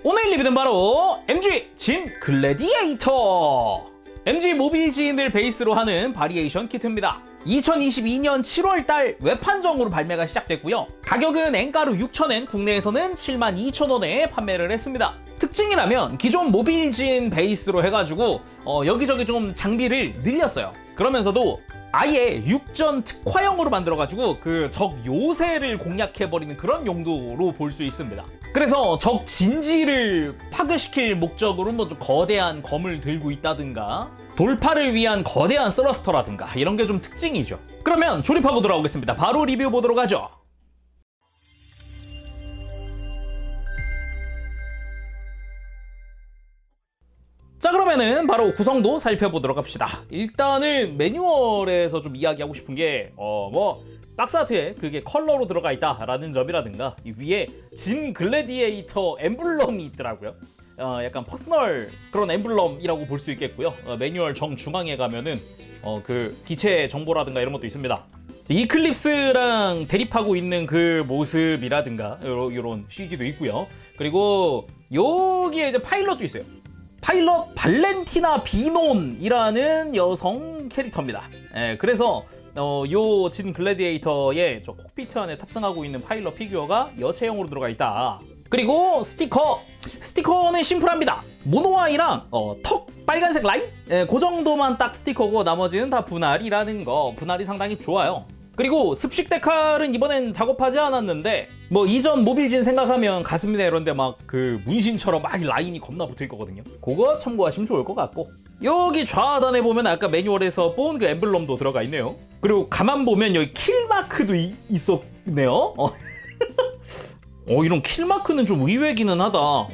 오늘 리뷰는 바로 MG 진 글래디에이터. MG 모빌 진을 베이스로 하는 바리에이션 키트입니다. 2022년 7월달 웹한정으로 발매가 시작됐고요. 가격은 엔가루 6,000엔, 국내에서는 72,000원에 판매를 했습니다. 특징이라면 기존 모빌 진 베이스로 해가지고 여기저기 좀 장비를 늘렸어요. 그러면서도 아예 육전 특화형으로 만들어가지고 그 적 요새를 공략해버리는 그런 용도로 볼 수 있습니다. 그래서 적 진지를 파괴시킬 목적으로 뭐 좀 거대한 검을 들고 있다든가 돌파를 위한 거대한 스러스터라든가 이런 게 좀 특징이죠. 그러면 조립하고 돌아오겠습니다. 바로 리뷰 보도록 하죠. 자, 그러면은 바로 구성도 살펴보도록 합시다. 일단은 매뉴얼에서 좀 이야기하고 싶은 게 박스 아트에 그게 컬러로 들어가 있다라는 점이라든가 이 위에 진 글래디에이터 엠블럼이 있더라고요. 약간 퍼스널 그런 엠블럼이라고 볼 수 있겠고요. 매뉴얼 정중앙에 가면은 그 기체 정보라든가 이런 것도 있습니다. 이클립스랑 대립하고 있는 그 모습이라든가 이런 CG도 있고요. 그리고 여기에 이제 파일럿도 있어요. 파일럿 발렌티나 비논이라는 여성 캐릭터입니다. 그래서 요 진 글래디에이터의 저 콕피트 안에 탑승하고 있는 파일럿 피규어가 여체형으로 들어가 있다. 그리고 스티커는 심플합니다. 모노아이랑 턱 빨간색 라인? 그 정도만 딱 스티커고 나머지는 다 분할이라는 거. 분할이 상당히 좋아요. 그리고 습식 데칼은 이번엔 작업하지 않았는데 뭐 이전 모빌진 생각하면 가슴이나 이런데 막 그 문신처럼 막 라인이 겁나 붙을 거거든요. 그거 참고하시면 좋을 것 같고, 여기 좌하단에 보면 아까 매뉴얼에서 본 그 엠블럼도 들어가 있네요. 그리고 가만 보면 여기 킬마크도 있었네요. 이런 킬마크는 좀 의외기는 하다.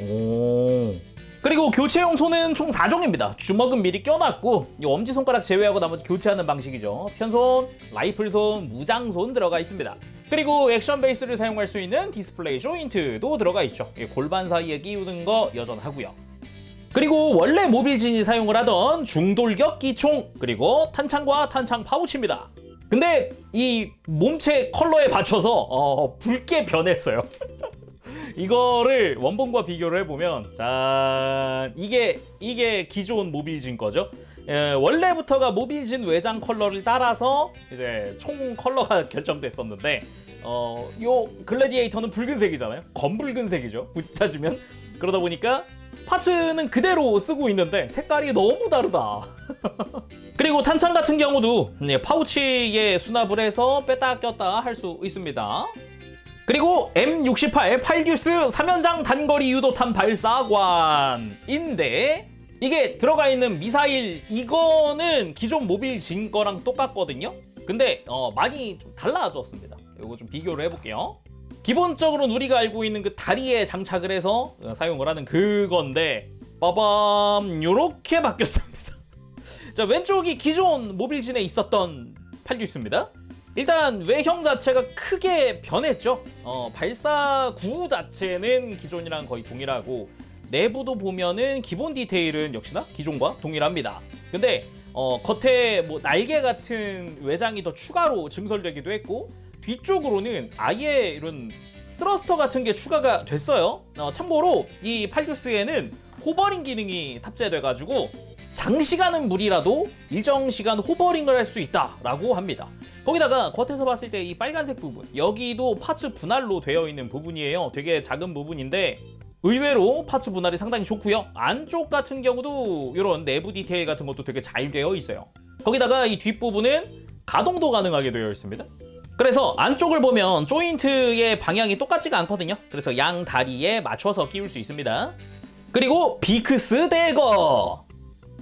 그리고 교체용 손은 총 4종입니다. 주먹은 미리 껴놨고 이 엄지손가락 제외하고 나머지 교체하는 방식이죠. 편손, 라이플손, 무장손 들어가 있습니다. 그리고 액션 베이스를 사용할 수 있는 디스플레이 조인트도 들어가 있죠. 골반 사이에 끼우는 거 여전하고요. 그리고 원래 모빌진이 사용을 하던 중돌격 기총, 그리고 탄창과 탄창 파우치입니다. 근데 이 몸체 컬러에 맞춰서 붉게 변했어요. 이거를 원본과 비교를 해보면, 자, 이게 기존 모빌진 거죠. 원래부터가 모빌진 외장 컬러를 따라서 이제 총 컬러가 결정됐었는데, 요 글래디에이터는 붉은색이잖아요. 검붉은색이죠, 굳이 따지면. 그러다 보니까 파츠는 그대로 쓰고 있는데 색깔이 너무 다르다. 그리고 탄창 같은 경우도 파우치에 수납을 해서 뺐다 꼈다 할 수 있습니다. 그리고 M68 팔듀스 3연장 단거리 유도탄 발사관인데, 이게 들어가 있는 미사일, 이거는 기존 모빌 진 거랑 똑같거든요. 근데 많이 좀 달라졌습니다. 이거 좀 비교를 해볼게요. 기본적으로는 우리가 알고 있는 그 다리에 장착을 해서 사용을 하는 그건데, 빠밤, 요렇게 바뀌었습니다. 자, 왼쪽이 기존 모빌진에 있었던 팔듀스입니다. 일단 외형 자체가 크게 변했죠. 발사구 자체는 기존이랑 거의 동일하고, 내부도 보면은 기본 디테일은 역시나 기존과 동일합니다. 근데 겉에 뭐 날개 같은 외장이 더 추가로 증설되기도 했고, 뒤쪽으로는 아예 이런 스러스터 같은 게 추가가 됐어요. 참고로 이 팔듀스에는 호버링 기능이 탑재돼가지고 장시간은 무리라도 일정 시간 호버링을 할 수 있다라고 합니다. 거기다가 겉에서 봤을 때 이 빨간색 부분, 여기도 파츠 분할로 되어 있는 부분이에요. 되게 작은 부분인데 의외로 파츠 분할이 상당히 좋고요. 안쪽 같은 경우도 이런 내부 디테일 같은 것도 되게 잘 되어 있어요. 거기다가 이 뒷부분은 가동도 가능하게 되어 있습니다. 그래서 안쪽을 보면 조인트의 방향이 똑같지가 않거든요. 그래서 양 다리에 맞춰서 끼울 수 있습니다. 그리고 비크스 대거,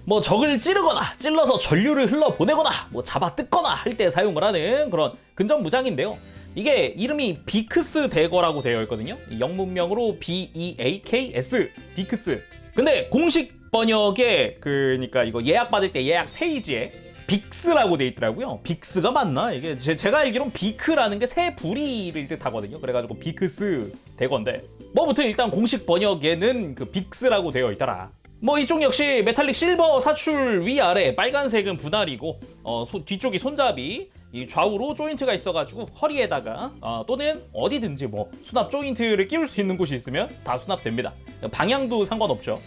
뭐 적을 찌르거나 찔러서 전류를 흘러보내거나 뭐 잡아 뜯거나 할 때 사용을 하는 그런 근접 무장인데요. 이게 이름이 비크스 대거라고 되어 있거든요. 영문명으로 BEAKS, 비크스. 근데 공식 번역에 그러니까 이거 예약 받을 때 예약 페이지에 빅스라고 돼 있더라고요. 빅스가 맞나? 이게 제가 알기론 비크라는 게 새 부리를 뜻하거든요. 그래가지고 비크스 대건데, 뭐 아무튼 일단 공식 번역에는 그 빅스라고 되어 있더라. 뭐 이쪽 역시 메탈릭 실버 사출 위아래, 빨간색은 분할이고 뒤쪽이 손잡이, 이 좌우로 조인트가 있어가지고 허리에다가 또는 어디든지 뭐 수납 조인트를 끼울 수 있는 곳이 있으면 다 수납됩니다. 방향도 상관없죠.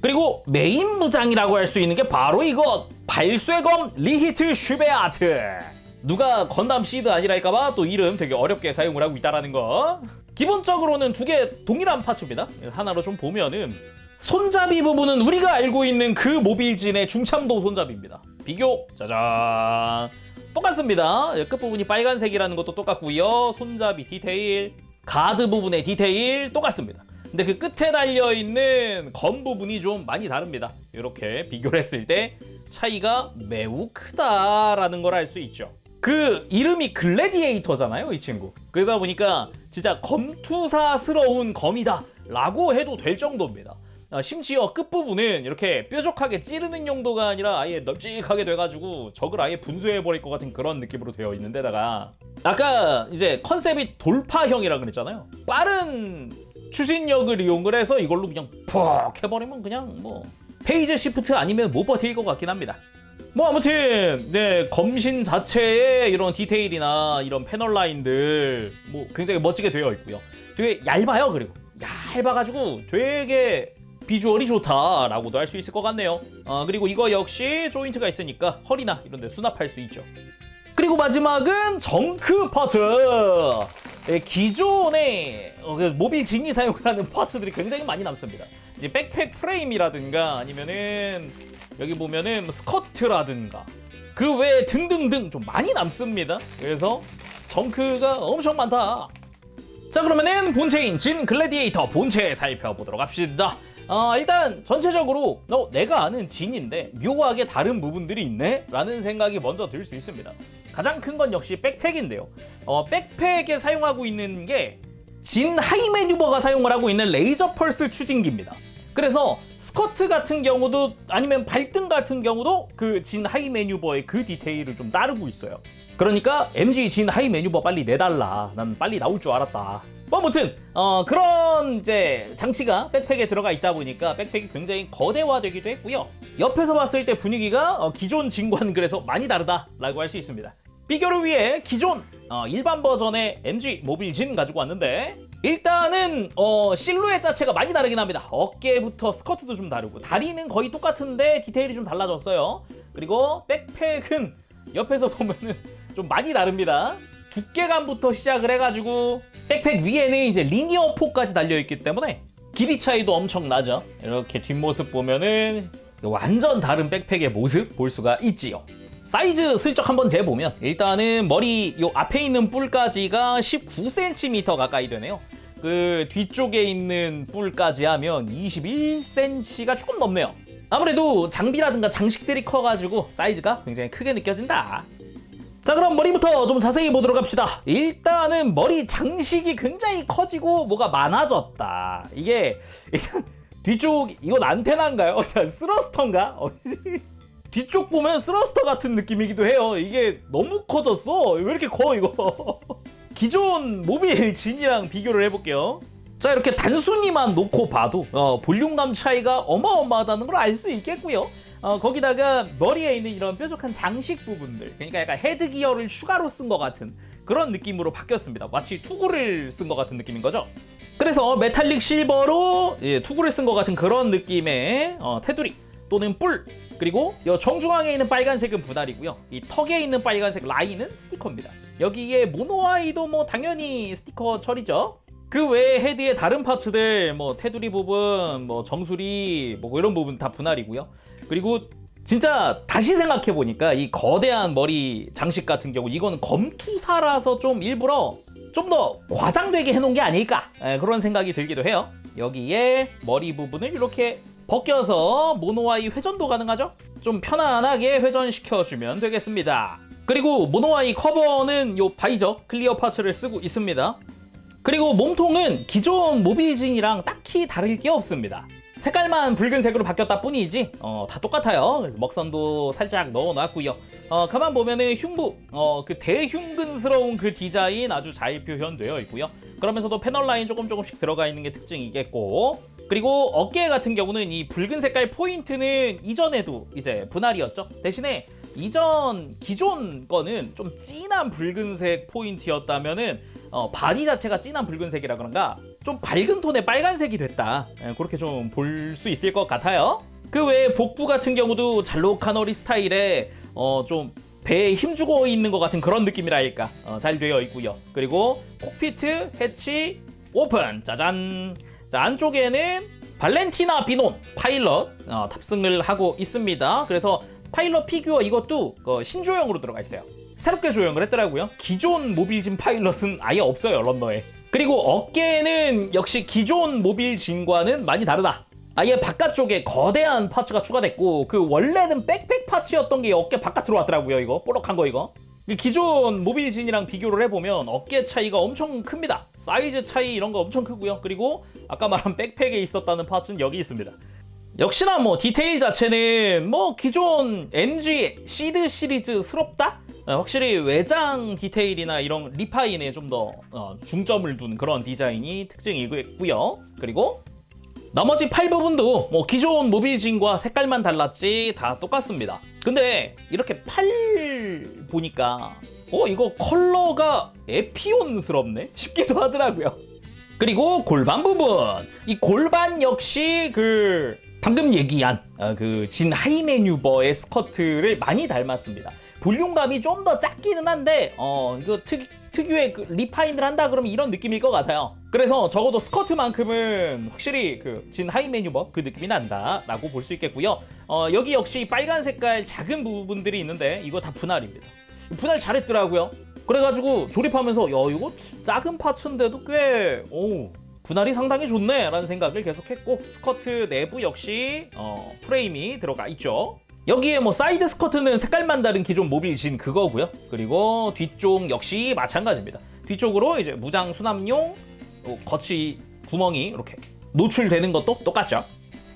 그리고 메인 무장이라고 할 수 있는 게 바로 이거 발쇠검 리히트 슈베아트. 누가 건담 시드 아니랄까봐 또 이름 되게 어렵게 사용을 하고 있다라는 거. 기본적으로는 두 개 동일한 파츠입니다. 하나로 좀 보면은 손잡이 부분은 우리가 알고 있는 그 모빌진의 중참도 손잡이입니다. 비교 짜잔 똑같습니다. 끝부분이 빨간색이라는 것도 똑같고요. 손잡이 디테일, 가드 부분의 디테일 똑같습니다. 근데 그 끝에 달려있는 검 부분이 좀 많이 다릅니다. 이렇게 비교를 했을 때 차이가 매우 크다라는 걸 알 수 있죠. 그 이름이 글래디에이터잖아요, 이 친구. 그러다 보니까 진짜 검투사스러운 검이다 라고 해도 될 정도입니다. 심지어 끝부분은 이렇게 뾰족하게 찌르는 용도가 아니라 아예 널찍하게 돼가지고 적을 아예 분쇄해버릴 것 같은 그런 느낌으로 되어 있는데다가 아까 이제 컨셉이 돌파형이라 그랬잖아요. 빠른 추진력을 이용을 해서 이걸로 그냥 퍽 해버리면 그냥 뭐 페이지 시프트 아니면 못 버틸 것 같긴 합니다. 뭐 아무튼 네, 검신 자체의 이런 디테일이나 이런 패널 라인들 뭐 굉장히 멋지게 되어 있고요. 되게 얇아요. 그리고 얇아가지고 되게 비주얼이 좋다라고도 할 수 있을 것 같네요. 그리고 이거 역시 조인트가 있으니까 허리나 이런 데 수납할 수 있죠. 그리고 마지막은 정크 파트. 기존의 모빌 진이 사용을 하는 파츠들이 굉장히 많이 남습니다. 이제 백팩 프레임이라든가 아니면은 여기 보면은 스커트라든가 그 외에 등등등 좀 많이 남습니다. 그래서 정크가 엄청 많다. 자, 그러면은 본체인 진 글래디에이터 본체 살펴보도록 합시다. 일단 전체적으로 내가 아는 진인데 묘하게 다른 부분들이 있네? 라는 생각이 먼저 들 수 있습니다. 가장 큰 건 역시 백팩인데요. 백팩에 사용하고 있는 게 진 하이매뉴버가 사용을 하고 있는 레이저 펄스 추진기입니다. 그래서 스커트 같은 경우도 아니면 발등 같은 경우도 그 진 하이매뉴버의 그 디테일을 좀 따르고 있어요. 그러니까 MG 진 하이매뉴버 빨리 내달라. 난 빨리 나올 줄 알았다. 뭐 아무튼 그런 이제 장치가 백팩에 들어가 있다 보니까 백팩이 굉장히 거대화되기도 했고요. 옆에서 봤을 때 분위기가 기존 진과는 그래서 많이 다르다라고 할 수 있습니다. 비교를 위해 기존 일반 버전의 MG 모빌 진 가지고 왔는데 일단은 실루엣 자체가 많이 다르긴 합니다. 어깨부터 스커트도 좀 다르고 다리는 거의 똑같은데 디테일이 좀 달라졌어요. 그리고 백팩은 옆에서 보면은 좀 많이 다릅니다. 두께감부터 시작을 해가지고 백팩 위에는 이제 리니어 포까지 달려있기 때문에 길이 차이도 엄청 나죠. 이렇게 뒷모습 보면은 완전 다른 백팩의 모습 볼 수가 있지요. 사이즈 슬쩍 한번 재보면 일단은 머리 요 앞에 있는 뿔까지가 19cm 가까이 되네요. 그 뒤쪽에 있는 뿔까지 하면 21cm가 조금 넘네요. 아무래도 장비라든가 장식들이 커가지고 사이즈가 굉장히 크게 느껴진다. 자, 그럼 머리부터 좀 자세히 보도록 합시다. 일단은 머리 장식이 굉장히 커지고 뭐가 많아졌다. 이게 일단 뒤쪽 이건 안테나인가요? 스러스터인가? 뒤쪽 보면 스러스터 같은 느낌이기도 해요. 이게 너무 커졌어. 왜 이렇게 커 이거? 기존 모빌 진이랑 비교를 해볼게요. 자, 이렇게 단순히만 놓고 봐도 볼륨감 차이가 어마어마하다는 걸 알 수 있겠고요. 거기다가 머리에 있는 이런 뾰족한 장식 부분들, 그러니까 약간 헤드기어를 추가로 쓴 것 같은 그런 느낌으로 바뀌었습니다. 마치 투구를 쓴 것 같은 느낌인 거죠. 그래서 메탈릭 실버로 투구를 쓴 것 같은 그런 느낌의 테두리 또는 뿔, 그리고 이 정중앙에 있는 빨간색은 분할이고요. 이 턱에 있는 빨간색 라인은 스티커입니다. 여기에 모노아이도 뭐 당연히 스티커 처리죠. 그 외에 헤드의 다른 파츠들 뭐 테두리 부분, 뭐 정수리 뭐 이런 부분 다 분할이고요. 그리고 진짜 다시 생각해보니까 이 거대한 머리 장식 같은 경우 이건 검투사라서 좀 일부러 좀 더 과장되게 해놓은 게 아닐까 그런 생각이 들기도 해요. 여기에 머리 부분을 이렇게 벗겨서 모노아이 회전도 가능하죠? 좀 편안하게 회전시켜주면 되겠습니다. 그리고 모노아이 커버는 요 바이저 클리어 파츠를 쓰고 있습니다. 그리고 몸통은 기존 모빌진이랑 딱히 다를 게 없습니다. 색깔만 붉은색으로 바뀌었다 뿐이지 다 똑같아요. 그래서 먹선도 살짝 넣어놨고요. 가만 보면은 흉부 그 대흉근스러운 그 디자인 아주 잘 표현되어 있고요. 그러면서도 패널 라인 조금씩 들어가 있는 게 특징이겠고, 그리고 어깨 같은 경우는 이 붉은 색깔 포인트는 이전에도 이제 분할이었죠. 대신에 이전 기존 거는 좀 진한 붉은색 포인트였다면은 바디 자체가 진한 붉은색이라 그런가 좀 밝은 톤의 빨간색이 됐다. 그렇게 좀 볼 수 있을 것 같아요. 그 외에 복부 같은 경우도 잘록카너리 스타일의 좀 배에 힘주고 있는 것 같은 그런 느낌이랄까 잘 되어 있고요. 그리고 콕피트, 해치, 오픈! 짜잔! 자, 안쪽에는 발렌티나 비논 파일럿 탑승을 하고 있습니다. 그래서 파일럿 피규어 이것도 신조형으로 들어가 있어요. 새롭게 조형을 했더라고요. 기존 모빌진 파일럿은 아예 없어요, 런너에. 그리고 어깨는 역시 기존 모빌진과는 많이 다르다. 아예 바깥쪽에 거대한 파츠가 추가됐고 그 원래는 백팩 파츠였던 게 어깨 바깥으로 왔더라고요. 이거 뽀록한 거 이거. 기존 모빌진이랑 비교를 해보면 어깨 차이가 엄청 큽니다. 사이즈 차이 이런 거 엄청 크고요. 그리고 아까 말한 백팩에 있었다는 파츠는 여기 있습니다. 역시나 뭐 디테일 자체는 뭐 기존 MG 시드 시리즈스럽다? 확실히 외장 디테일이나 이런 리파인에 좀 더 중점을 둔 그런 디자인이 특징이고요. 그리고 나머지 팔 부분도 뭐 기존 모빌진과 색깔만 달랐지 다 똑같습니다. 근데 이렇게 팔 보니까 이거 컬러가 에피온스럽네 싶기도 하더라고요. 그리고 골반 부분, 이 골반 역시 그 방금 얘기한 그 진 하이메뉴버의 스커트를 많이 닮았습니다. 볼륨감이 좀 더 작기는 한데 이거 특유의 그 리파인을 한다 그러면 이런 느낌일 것 같아요. 그래서 적어도 스커트만큼은 확실히 그 진 하이메뉴버 그 느낌이 난다라고 볼 수 있겠고요. 여기 역시 빨간 색깔 작은 부분들이 있는데 이거 다 분할입니다. 분할 잘했더라고요. 그래가지고 조립하면서 이거 작은 파츠인데도 꽤 분할이 상당히 좋네 라는 생각을 계속했고, 스커트 내부 역시 프레임이 들어가 있죠. 여기에 뭐 사이드 스커트는 색깔만 다른 기존 모빌진 그거고요. 그리고 뒤쪽 역시 마찬가지입니다. 뒤쪽으로 이제 무장 수납용 거치 구멍이 이렇게 노출되는 것도 똑같죠.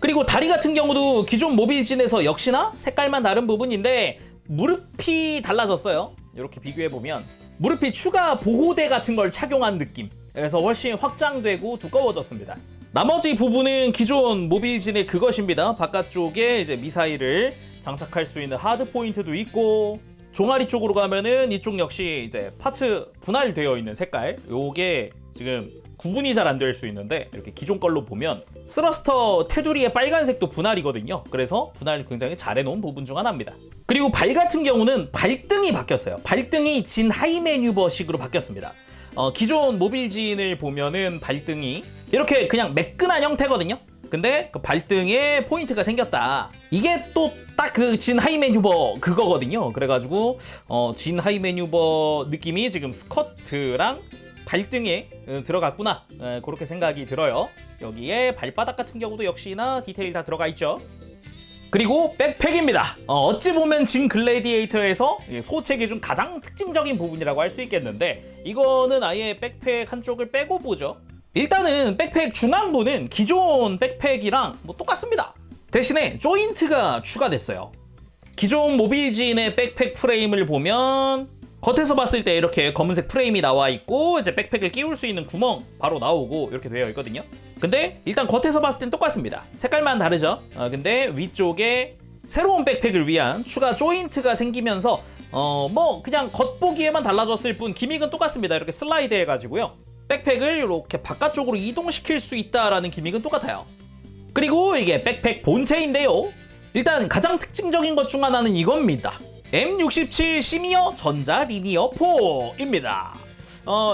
그리고 다리 같은 경우도 기존 모빌진에서 역시나 색깔만 다른 부분인데 무릎이 달라졌어요. 이렇게 비교해보면 무릎이 추가 보호대 같은 걸 착용한 느낌, 그래서 훨씬 확장되고 두꺼워졌습니다. 나머지 부분은 기존 모빌진의 그것입니다. 바깥쪽에 이제 미사일을 장착할 수 있는 하드 포인트도 있고, 종아리 쪽으로 가면은 이쪽 역시 이제 파츠 분할되어 있는 색깔, 요게 지금 구분이 잘 안 될 수 있는데 이렇게 기존 걸로 보면 스러스터 테두리의 빨간색도 분할이거든요. 그래서 분할을 굉장히 잘 해놓은 부분 중 하나입니다. 그리고 발 같은 경우는 발등이 바뀌었어요. 발등이 진 하이매뉴버식으로 바뀌었습니다. 기존 모빌진을 보면은 발등이 이렇게 그냥 매끈한 형태거든요. 근데 그 발등에 포인트가 생겼다. 이게 또 딱 그 진 하이매뉴버 그거거든요. 그래가지고 진 하이매뉴버 느낌이 지금 스커트랑 발등에 들어갔구나, 그렇게 생각이 들어요. 여기에 발바닥 같은 경우도 역시나 디테일 다 들어가 있죠. 그리고 백팩입니다. 어찌 보면 진 글래디에이터에서 소책이 중 가장 특징적인 부분이라고 할 수 있겠는데, 이거는 아예 백팩 한쪽을 빼고 보죠. 일단은 백팩 중앙부는 기존 백팩이랑 뭐 똑같습니다. 대신에 조인트가 추가됐어요. 기존 모빌진의 백팩 프레임을 보면 겉에서 봤을 때 이렇게 검은색 프레임이 나와 있고 이제 백팩을 끼울 수 있는 구멍 바로 나오고 이렇게 되어 있거든요. 근데 일단 겉에서 봤을 땐 똑같습니다. 색깔만 다르죠. 근데 위쪽에 새로운 백팩을 위한 추가 조인트가 생기면서 뭐 그냥 겉보기에만 달라졌을 뿐 기믹은 똑같습니다. 이렇게 슬라이드 해가지고요, 백팩을 이렇게 바깥쪽으로 이동시킬 수 있다라는 기믹은 똑같아요. 그리고 이게 백팩 본체인데요, 일단 가장 특징적인 것 중 하나는 이겁니다. M67 시미어 전자 리니어 포입니다.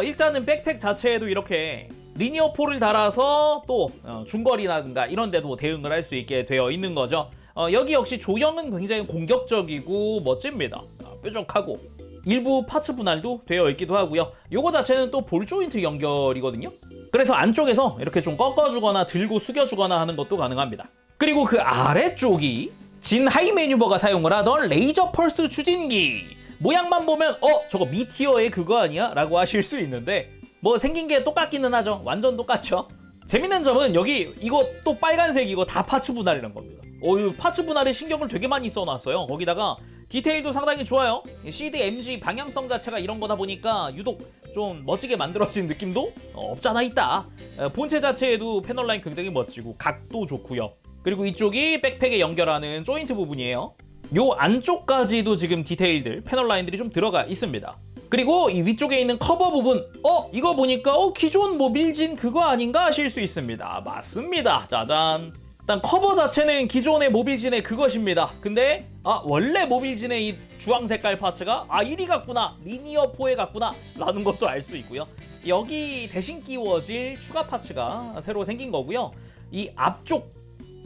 일단은 백팩 자체에도 이렇게 리니어 포를 달아서 또 중거리라든가 이런 데도 대응을 할 수 있게 되어 있는 거죠. 여기 역시 조형은 굉장히 공격적이고 멋집니다. 뾰족하고 일부 파츠 분할도 되어 있기도 하고요. 요거 자체는 또 볼 조인트 연결이거든요. 그래서 안쪽에서 이렇게 좀 꺾어주거나 들고 숙여주거나 하는 것도 가능합니다. 그리고 그 아래쪽이 진 하이매뉴버가 사용을 하던 레이저 펄스 추진기. 모양만 보면 저거 미티어의 그거 아니야? 라고 하실 수 있는데 뭐 생긴 게 똑같기는 하죠. 완전 똑같죠. 재밌는 점은 여기 이거 또 빨간색 이거 다 파츠 분할이란 겁니다. 이 파츠 분할에 신경을 되게 많이 써놨어요. 거기다가 디테일도 상당히 좋아요. CD MG 방향성 자체가 이런 거다 보니까 유독 좀 멋지게 만들어진 느낌도 없잖아 있다. 본체 자체에도 패널 라인 굉장히 멋지고 각도 좋고요. 그리고 이쪽이 백팩에 연결하는 조인트 부분이에요. 요 안쪽까지도 지금 디테일들, 패널 라인들이 좀 들어가 있습니다. 그리고 이 위쪽에 있는 커버 부분, 이거 보니까 기존 모빌진 그거 아닌가 하실 수 있습니다. 맞습니다. 짜잔. 일단 커버 자체는 기존의 모빌진의 그것입니다. 근데 원래 모빌진의 이 주황 색깔 파츠가 1위 같구나, 리니어 4에 같구나 라는 것도 알 수 있고요. 여기 대신 끼워질 추가 파츠가 새로 생긴 거고요. 이 앞쪽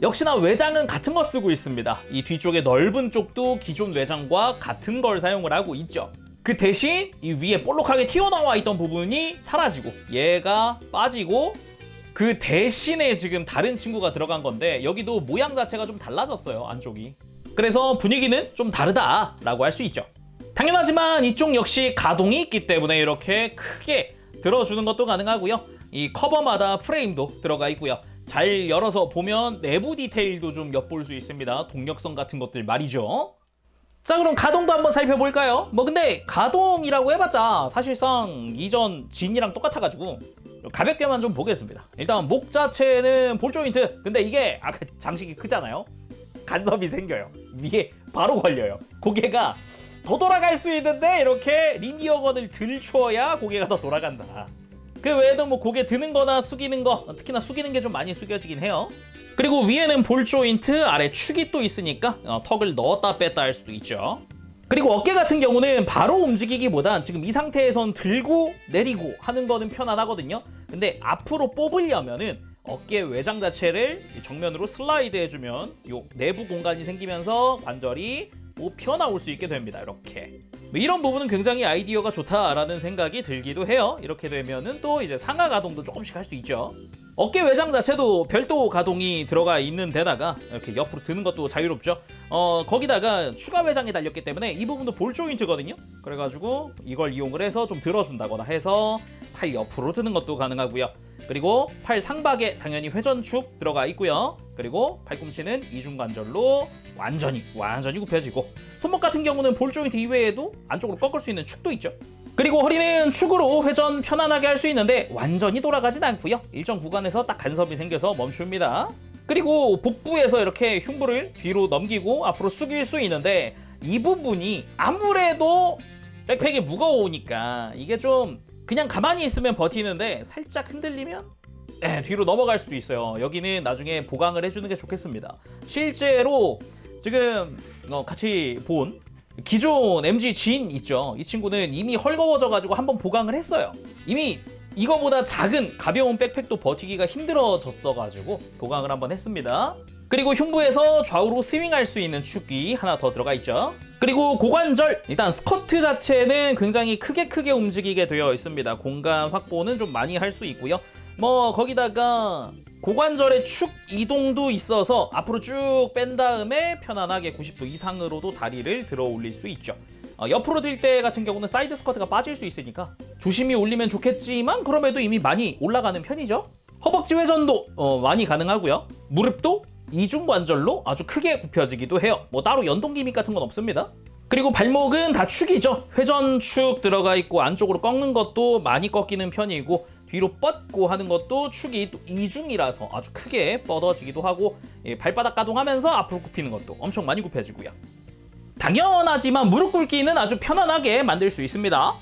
역시나 외장은 같은 거 쓰고 있습니다. 이 뒤쪽에 넓은 쪽도 기존 외장과 같은 걸 사용을 하고 있죠. 그 대신 이 위에 볼록하게 튀어나와 있던 부분이 사라지고 얘가 빠지고 그 대신에 지금 다른 친구가 들어간 건데 여기도 모양 자체가 좀 달라졌어요, 안쪽이. 그래서 분위기는 좀 다르다라고 할 수 있죠. 당연하지만 이쪽 역시 가동이 있기 때문에 이렇게 크게 들어주는 것도 가능하고요. 이 커버마다 프레임도 들어가 있고요. 잘 열어서 보면 내부 디테일도 좀 엿볼 수 있습니다. 동력선 같은 것들 말이죠. 자, 그럼 가동도 한번 살펴볼까요? 근데 가동이라고 해봤자 사실상 이전 진이랑 똑같아가지고 가볍게만 좀 보겠습니다. 일단 목 자체는 볼 조인트. 근데 이게 아까 장식이 크잖아요. 간섭이 생겨요. 위에 바로 걸려요. 고개가 더 돌아갈 수 있는데 이렇게 리니어건을 들춰야 고개가 더 돌아간다. 그 외에도 고개 드는 거나 숙이는 거, 특히나 숙이는 게 좀 많이 숙여지긴 해요. 그리고 위에는 볼 조인트, 아래 축이 또 있으니까 턱을 넣었다 뺐다 할 수도 있죠. 그리고 어깨 같은 경우는 바로 움직이기보단 지금 이 상태에선 들고 내리고 하는 거는 편안하거든요. 근데 앞으로 뽑으려면은 어깨 외장 자체를 정면으로 슬라이드 해주면 요 내부 공간이 생기면서 관절이 펴나올 수 있게 됩니다. 이렇게 이런 부분은 굉장히 아이디어가 좋다라는 생각이 들기도 해요. 이렇게 되면은 또 이제 상하 가동도 조금씩 할 수 있죠. 어깨 외장 자체도 별도 가동이 들어가 있는 데다가 이렇게 옆으로 드는 것도 자유롭죠. 거기다가 추가 외장이 달렸기 때문에 이 부분도 볼 조인트거든요. 그래가지고 이걸 이용을 해서 좀 들어준다거나 해서 팔 옆으로 드는 것도 가능하고요. 그리고 팔 상박에 당연히 회전축 들어가 있고요. 그리고 팔꿈치는 이중관절로 완전히 굽혀지고, 손목 같은 경우는 볼 조인트 이외에도 안쪽으로 꺾을 수 있는 축도 있죠. 그리고 허리는 축으로 회전 편안하게 할 수 있는데 완전히 돌아가진 않고요. 일정 구간에서 딱 간섭이 생겨서 멈춥니다. 그리고 복부에서 이렇게 흉부를 뒤로 넘기고 앞으로 숙일 수 있는데 이 부분이 아무래도 백팩이 무거우니까 이게 좀 그냥 가만히 있으면 버티는데 살짝 흔들리면 뒤로 넘어갈 수도 있어요. 여기는 나중에 보강을 해주는 게 좋겠습니다. 실제로 지금 같이 본 기존 MG 진 있죠. 이 친구는 이미 헐거워져가지고 한번 보강을 했어요. 이미 이거보다 작은 가벼운 백팩도 버티기가 힘들어졌어가지고 보강을 한번 했습니다. 그리고 흉부에서 좌우로 스윙할 수 있는 축이 하나 더 들어가 있죠. 그리고 고관절, 일단 스커트 자체는 굉장히 크게 움직이게 되어 있습니다. 공간 확보는 좀 많이 할 수 있고요. 거기다가 고관절의 축 이동도 있어서 앞으로 쭉 뺀 다음에 편안하게 90도 이상으로도 다리를 들어 올릴 수 있죠. 옆으로 들 때 같은 경우는 사이드 스쿼트가 빠질 수 있으니까 조심히 올리면 좋겠지만 그럼에도 이미 많이 올라가는 편이죠. 허벅지 회전도 많이 가능하고요. 무릎도 이중관절로 아주 크게 굽혀지기도 해요. 따로 연동 기믹 같은 건 없습니다. 그리고 발목은 다 축이죠. 회전축 들어가 있고 안쪽으로 꺾는 것도 많이 꺾이는 편이고 뒤로 뻗고 하는 것도 축이 또 이중이라서 아주 크게 뻗어지기도 하고, 발바닥 가동하면서 앞으로 굽히는 것도 엄청 많이 굽혀지고요. 당연하지만 무릎 꿇기는 아주 편안하게 만들 수 있습니다.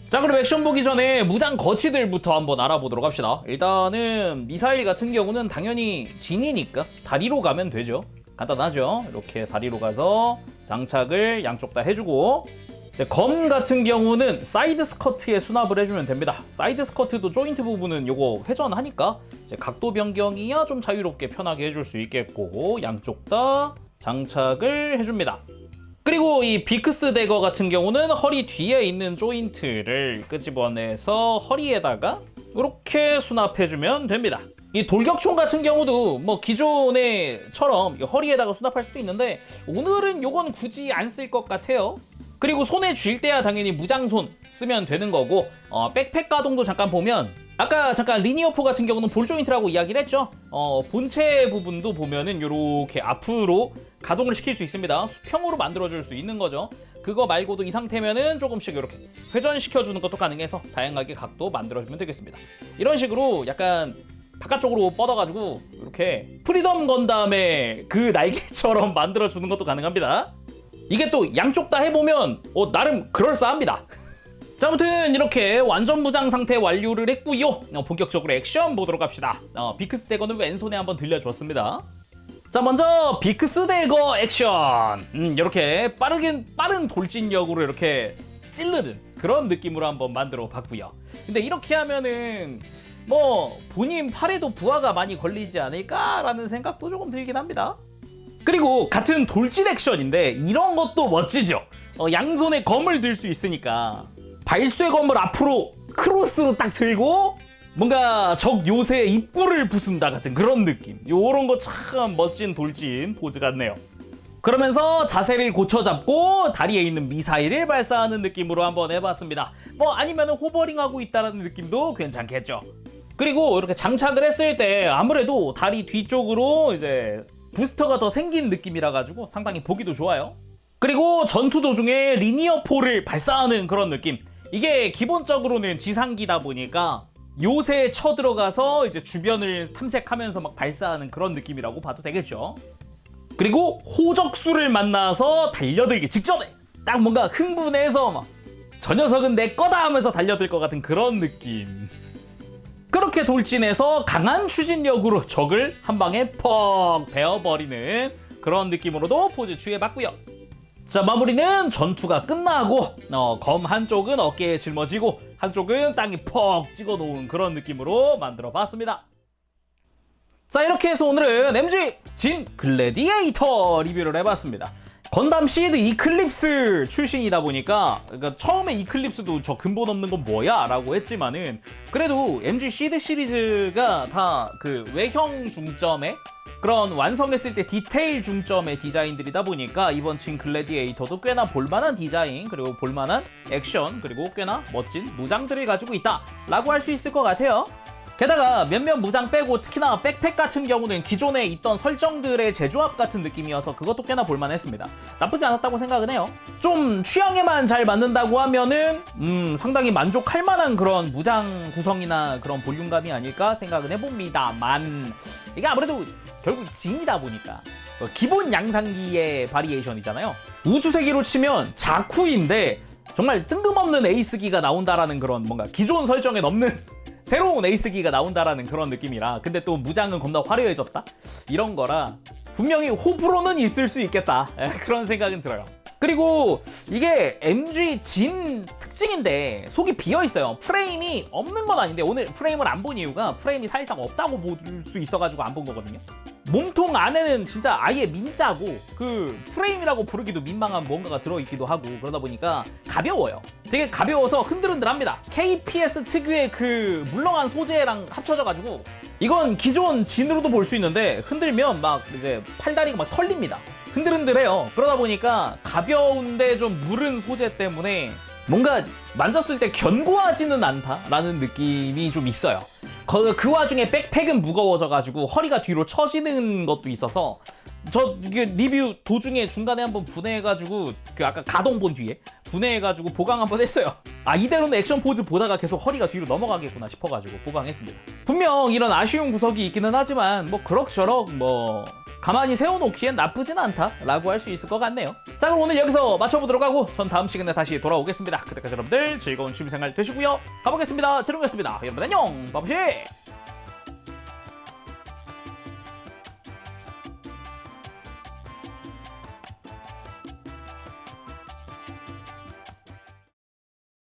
자, 그럼 액션 보기 전에 무장 거치들부터 한번 알아보도록 합시다. 일단은 미사일 같은 경우는 당연히 진이니까 다리로 가면 되죠. 간단하죠. 이렇게 다리로 가서 장착을 양쪽 다 해주고, 검 같은 경우는 사이드 스커트에 수납을 해주면 됩니다. 사이드 스커트도 조인트 부분은 요거 회전하니까 이제 각도 변경이야 좀 자유롭게 편하게 해줄 수 있겠고 양쪽 다 장착을 해줍니다. 그리고 이 빅스 대거 같은 경우는 허리 뒤에 있는 조인트를 끄집어내서 허리에다가 이렇게 수납해주면 됩니다. 이 돌격총 같은 경우도 기존에처럼 허리에다가 수납할 수도 있는데 오늘은 요건 굳이 안 쓸 것 같아요. 그리고 손에 쥘 때야 당연히 무장손 쓰면 되는 거고, 백팩 가동도 잠깐 보면 아까 잠깐 리니어4 같은 경우는 볼 조인트라고 이야기를 했죠. 본체 부분도 보면은 이렇게 앞으로 가동을 시킬 수 있습니다. 수평으로 만들어줄 수 있는 거죠. 그거 말고도 이 상태면은 조금씩 이렇게 회전시켜주는 것도 가능해서 다양하게 각도 만들어주면 되겠습니다. 이런 식으로 약간 바깥쪽으로 뻗어가지고 이렇게 프리덤 건담의 그 날개처럼 만들어주는 것도 가능합니다. 이게 또 양쪽 다 해보면 나름 그럴싸합니다. 자, 아무튼 이렇게 완전 무장 상태 완료를 했고요. 본격적으로 액션 보도록 합시다. 비크스 대거는 왼손에 한번 들려줬습니다. 자, 먼저 비크스 대거 액션. 이렇게 빠른 돌진력으로 이렇게 찌르는 그런 느낌으로 한번 만들어 봤고요. 근데 이렇게 하면은 뭐 본인 팔에도 부하가 많이 걸리지 않을까라는 생각도 조금 들긴 합니다. 그리고 같은 돌진 액션인데 이런 것도 멋지죠. 양손에 검을 들 수 있으니까 발쇠 검을 앞으로 크로스로 딱 들고 뭔가 적 요새의 입구를 부순다 같은 그런 느낌. 요런 거 참 멋진 돌진 포즈 같네요. 그러면서 자세를 고쳐 잡고 다리에 있는 미사일을 발사하는 느낌으로 한번 해봤습니다. 뭐 아니면 호버링하고 있다는 느낌도 괜찮겠죠. 그리고 이렇게 장착을 했을 때 아무래도 다리 뒤쪽으로 이제 부스터가 더 생긴 느낌이라 가지고 상당히 보기도 좋아요. 그리고 전투 도중에 리니어 포를 발사하는 그런 느낌. 이게 기본적으로는 지상기다 보니까 요새에 쳐들어가서 이제 주변을 탐색하면서 막 발사하는 그런 느낌이라고 봐도 되겠죠. 그리고 호적수를 만나서 달려들기 직전에 딱 뭔가 흥분해서 막 저 녀석은 내 거다 하면서 달려들 것 같은 그런 느낌. 그렇게 돌진해서 강한 추진력으로 적을 한 방에 퍽 베어버리는 그런 느낌으로도 포즈 취해봤고요. 자, 마무리는 전투가 끝나고 검 한쪽은 어깨에 짊어지고 한쪽은 땅에 퍽 찍어놓은 그런 느낌으로 만들어봤습니다. 자, 이렇게 해서 오늘은 MG 진 글래디에이터 리뷰를 해봤습니다. 건담 시드 이클립스 출신이다 보니까 그러니까 처음에 이클립스도 저 근본 없는 건 뭐야? 라고 했지만은 그래도 MG 시드 시리즈가 다 그 외형 중점에 그런 완성했을 때 디테일 중점의 디자인들이다 보니까 이번 진 글래디에이터도 꽤나 볼만한 디자인 그리고 볼만한 액션 그리고 꽤나 멋진 무장들을 가지고 있다 라고 할 수 있을 것 같아요. 게다가 몇몇 무장 빼고 특히나 백팩 같은 경우는 기존에 있던 설정들의 재조합 같은 느낌이어서 그것도 꽤나 볼만했습니다. 나쁘지 않았다고 생각은 해요. 좀 취향에만 잘 맞는다고 하면은 상당히 만족할 만한 그런 무장 구성이나 그런 볼륨감이 아닐까 생각은 해봅니다만 이게 아무래도 결국 진이다 보니까 기본 양상기의 바리에이션이잖아요. 우주세기로 치면 자쿠인데 정말 뜬금없는 에이스기가 나온다라는 그런 뭔가 기존 설정에 없는 새로운 에이스기가 나온다라는 그런 느낌이라 근데 또 무장은 겁나 화려해졌다? 이런 거라 분명히 호불호는 있을 수 있겠다 그런 생각은 들어요. 그리고 이게 MG 진 특징인데 속이 비어있어요. 프레임이 없는 건 아닌데 오늘 프레임을 안 본 이유가 프레임이 사실상 없다고 볼 수 있어가지고 안 본 거거든요. 몸통 안에는 진짜 아예 민자고 그 프레임이라고 부르기도 민망한 뭔가가 들어있기도 하고 그러다 보니까 가벼워요. 되게 가벼워서 흔들흔들합니다. KPS 특유의 그 물렁한 소재랑 합쳐져가지고 이건 기존 진으로도 볼 수 있는데 흔들면 막 이제 팔다리가 막 털립니다. 흔들흔들해요. 그러다 보니까 가벼운데 좀 무른 소재 때문에 뭔가 만졌을 때 견고하지는 않다라는 느낌이 좀 있어요. 그 와중에 백팩은 무거워져가지고 허리가 뒤로 처지는 것도 있어서 저 리뷰 도중에 중간에 한번 분해해가지고 그 아까 가동 본 뒤에 분해해가지고 보강 한번 했어요. 아, 이대로는 액션 포즈 보다가 계속 허리가 뒤로 넘어가겠구나 싶어가지고 보강했습니다. 분명 이런 아쉬운 구석이 있기는 하지만 뭐 그럭저럭 뭐 가만히 세워놓기엔 나쁘진 않다라고 할 수 있을 것 같네요. 자, 그럼 오늘 여기서 마쳐보도록 하고 전 다음 시간에 다시 돌아오겠습니다. 그때까지 여러분들 즐거운 취미생활 되시고요. 가보겠습니다. 재롱이었습니다. 여러분 안녕. 바보시.